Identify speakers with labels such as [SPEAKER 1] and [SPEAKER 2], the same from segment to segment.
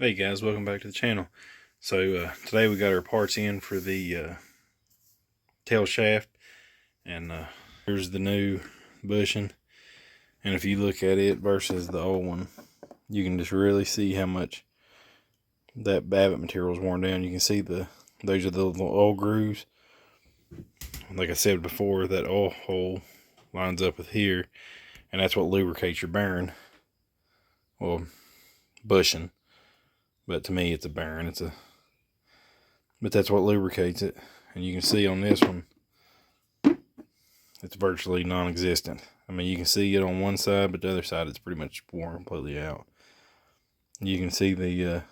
[SPEAKER 1] Hey guys, welcome back to the channel. So today we got our parts in for the tail shaft, and here's the new bushing. And if you look at it versus the old one, you can just really see how much that Babbitt material is worn down. You can see those are the little oil grooves. Like I said before, that oil hole lines up with here, and that's what lubricates your bearing. Well, bushing. But to me, it's a bearing. But that's what lubricates it. And you can see on this one, it's virtually non-existent. I mean, you can see it on one side, but the other side, it's pretty much worn completely out. You can see the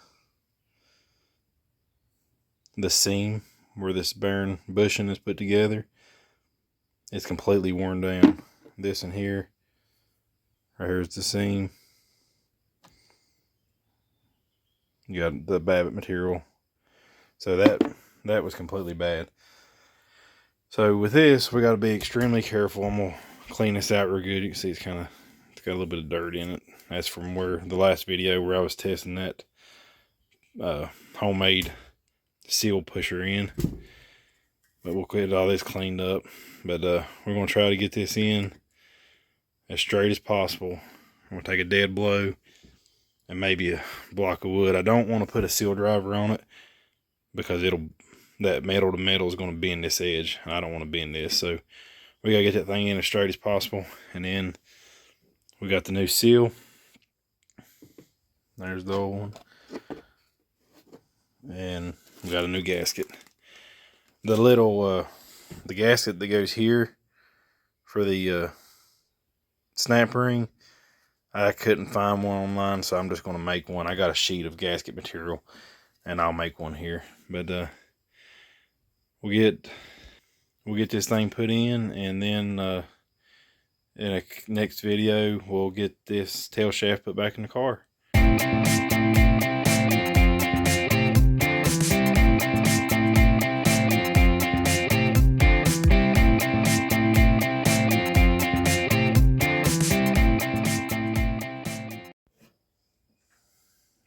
[SPEAKER 1] seam where this bearing bushing is put together. It's completely worn down. This in here, right here is the seam. You got the Babbitt material. So that was completely bad. So with this, we got to be extremely careful. I'm gonna clean this out real good. You can see it's got a little bit of dirt in it. That's from where the last video where I was testing that homemade seal pusher in. But we'll get all this cleaned up. But we're gonna try to get this in as straight as possible. I'm gonna take a dead blow and maybe a block of wood. I don't want to put a seal driver on it because that metal to metal is going to bend this edge. I don't want to bend this, so we gotta get that thing in as straight as possible. And then we got the new seal. There's the old one, and we got a new gasket. The little the gasket that goes here for the snap ring, I couldn't find one online, so I'm just going to make one. I got a sheet of gasket material, and I'll make one here. But we'll get this thing put in, and then in a next video we'll get this tail shaft put back in the car.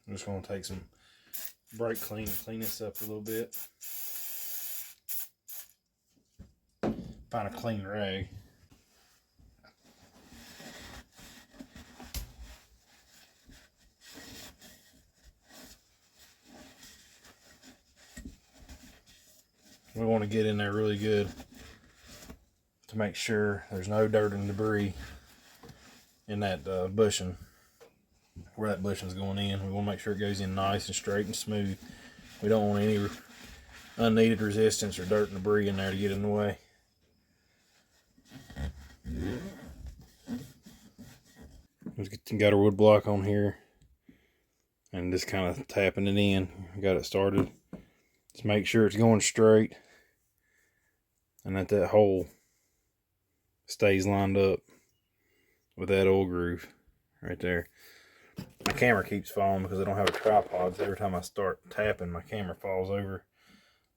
[SPEAKER 1] I'm just going to take some brake clean and clean this up a little bit. Find a clean rag. We want to get in there really good to make sure there's no dirt and debris in that bushing, where that bushing's going in. We want to make sure it goes in nice and straight and smooth. We don't want any unneeded resistance or dirt and debris in there to get in the way. Got our wood block on here and just kind of tapping it in. Got it started. Just make sure it's going straight and that hole stays lined up with that oil groove right there. My camera keeps falling because I don't have a tripod, so every time I start tapping, my camera falls over.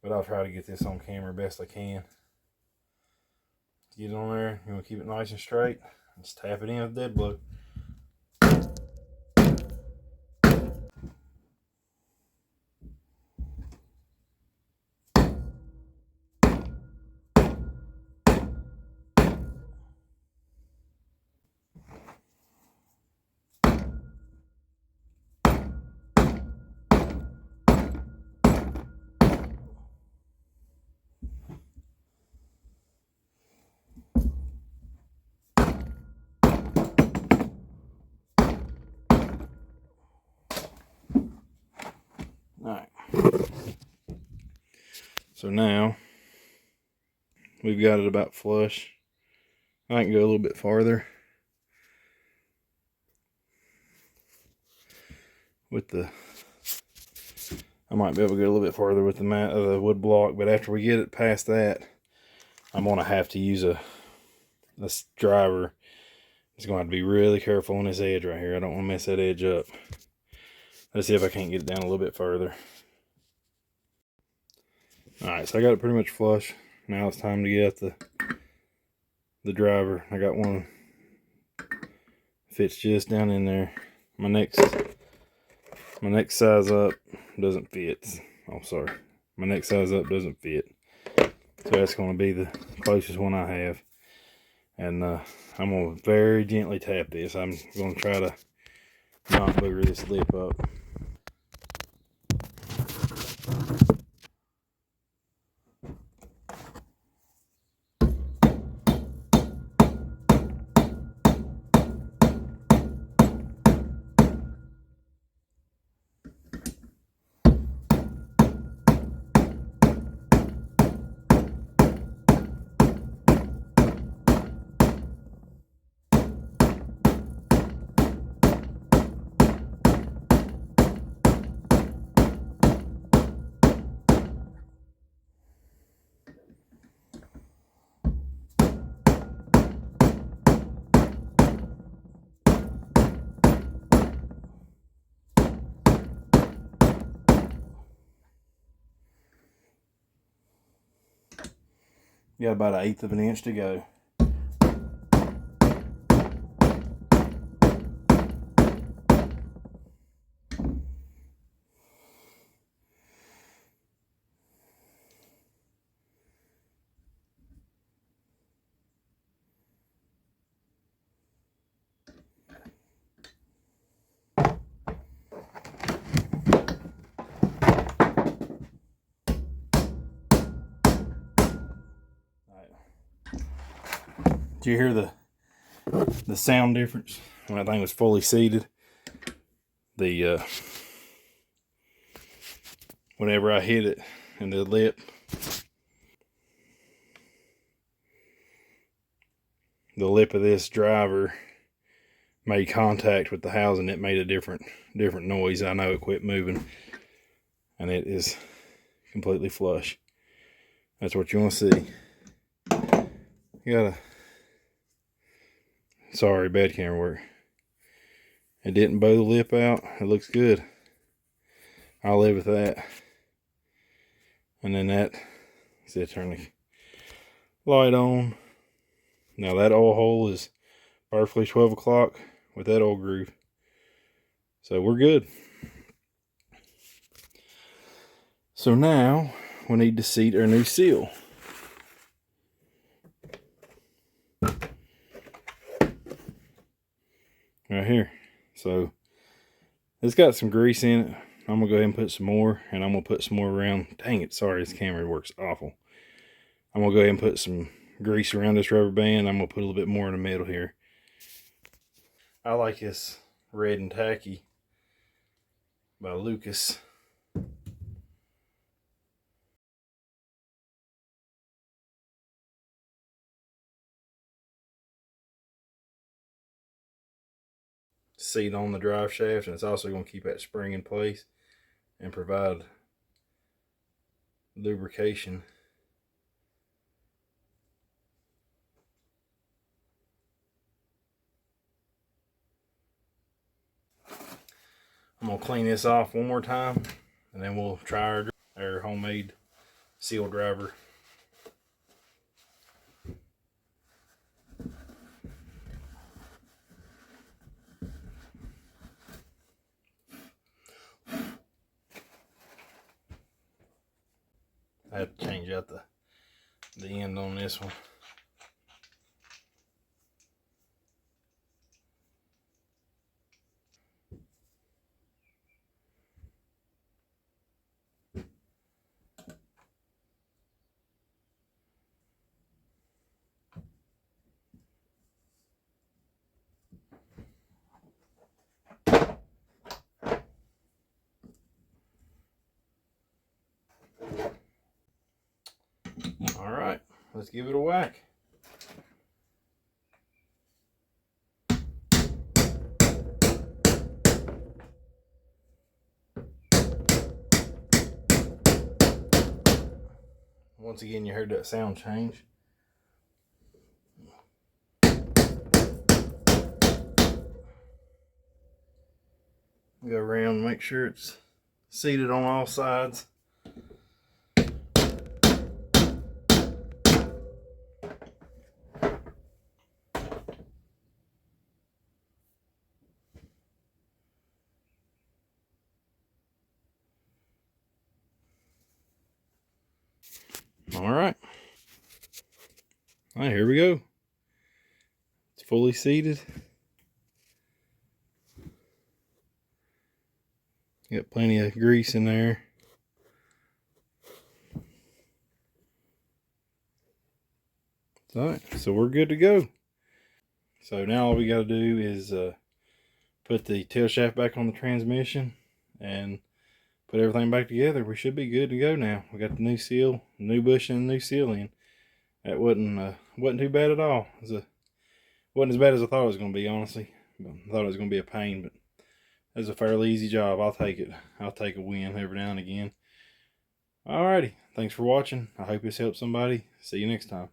[SPEAKER 1] But I'll try to get this on camera best I can. Get it on there. You want to keep it nice and straight. Just tap it in with a dead blow. Alright, so now we've got it about flush. I can go a little bit farther with I might be able to go a little bit farther with the wood block, but after we get it past that, I'm going to have to use a driver. It's going to have to be really careful on this edge right here. I don't want to mess that edge up. Let's see if I can't get it down a little bit further. Alright, so I got it pretty much flush. Now it's time to get out the driver. I got one fits just down in there. My next my next size up doesn't fit. Oh, sorry. My next size up doesn't fit. So that's going to be the closest one I have. And I'm going to very gently tap this. I'm going to try to not booger this lip up. Got about 1/8 of an inch to go. Did you hear the sound difference when that thing was fully seated? The whenever I hit it in the lip, the lip of this driver made contact with the housing. It made a different noise. I know it quit moving, and it is completely flush. That's what you want to see. You gotta. Sorry, bad camera work. It didn't bow the lip out. It looks good. I'll live with that. And then that. See, turn the light on. Now that oil hole is perfectly 12 o'clock with that oil groove. So we're good. So now we need to seat our new seal. Right here. So it's got some grease in it. I'm gonna go ahead and put some more, and I'm gonna put some more around. Dang it, sorry, this camera works awful. I'm gonna go ahead and put some grease around this rubber band. I'm gonna put a little bit more in the middle here. I like this Red and Tacky by Lucas. Seat on the drive shaft, and it's also going to keep that spring in place and provide lubrication. I'm going to clean this off one more time, and then we'll try our homemade seal driver. I have to change out the end on this one. All right, let's give it a whack. Once again, you heard that sound change. Go around and make sure it's seated on all sides. All right. All right, here we go. It's fully seated. Got plenty of grease in there. All right, so we're good to go. So now all we got to do is put the tail shaft back on the transmission and put everything back together. We should be good to go now. We got the new seal, new bushing, and new seal in. That wasn't too bad at all. Wasn't as bad as I thought it was going to be, honestly. I thought it was going to be a pain, but it was a fairly easy job. I'll take it. I'll take a win every now and again. Alrighty, thanks for watching. I hope this helped somebody. See you next time.